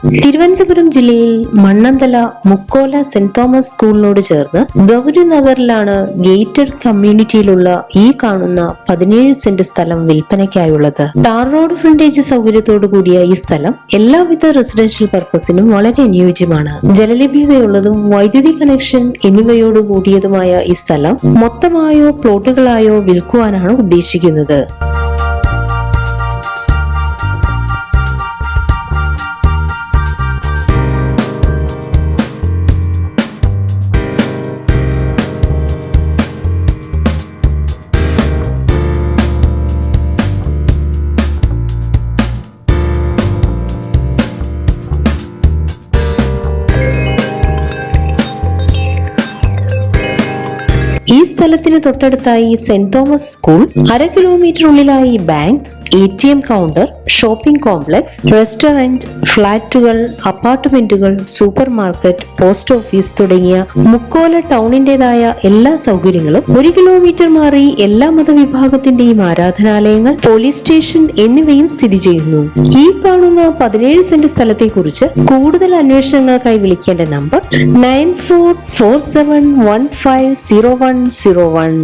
തിരുവനന്തപുരം ജില്ലയിൽ Mannanthala Mukkola saint Thomas സ്കൂളിനോട് ചേർന്ന് Gauri നഗറിലാണ് gated കമ്മ്യൂണിറ്റിയിലുള്ള ഈ കാണുന്ന 17 സെന്റ് സ്ഥലം വിൽപ്പനയ്ക്കായുള്ളത്. ടാർ റോഡ് ഫ്രണ്ടേജ് സൗകര്യത്തോടു കൂടിയ ഈ സ്ഥലം എല്ലാവിധ റെസിഡൻഷ്യൽ പർപ്പസിനും വളരെ അനുയോജ്യമാണ്. ജലലഭ്യതയുള്ളതും വൈദ്യുതി കണക്ഷൻ എന്നിവയോട് കൂടിയതുമായ ഈ സ്ഥലം മൊത്തമായോ പ്ലോട്ടുകളായോ വിൽക്കുവാനാണ് ഉദ്ദേശിക്കുന്നത്. ഈ സ്ഥലത്തിന് തൊട്ടടുത്തായി സെന്റ് തോമസ് സ്കൂൾ, 1/2 കിലോമീറ്റർ ഉള്ളിലായി bank, ATM counter, shopping complex, restaurant, ഫ്ളാറ്റുകൾ, അപ്പാർട്ട്മെന്റുകൾ, സൂപ്പർ മാർക്കറ്റ്, പോസ്റ്റ് ഓഫീസ് തുടങ്ങിയ മുക്കോല ടൗണിന്റേതായ എല്ലാ സൗകര്യങ്ങളും, 1 കിലോമീറ്റർ മാറി എല്ലാ മതവിഭാഗത്തിന്റെയും ആരാധനാലയങ്ങൾ, പോലീസ് സ്റ്റേഷൻ എന്നിവയും സ്ഥിതി ചെയ്യുന്നു. ഈ കാണുന്ന 17 സെന്റ് സ്ഥലത്തെ കുറിച്ച് കൂടുതൽ അന്വേഷണങ്ങൾക്കായി വിളിക്കേണ്ട നമ്പർ 9447150101.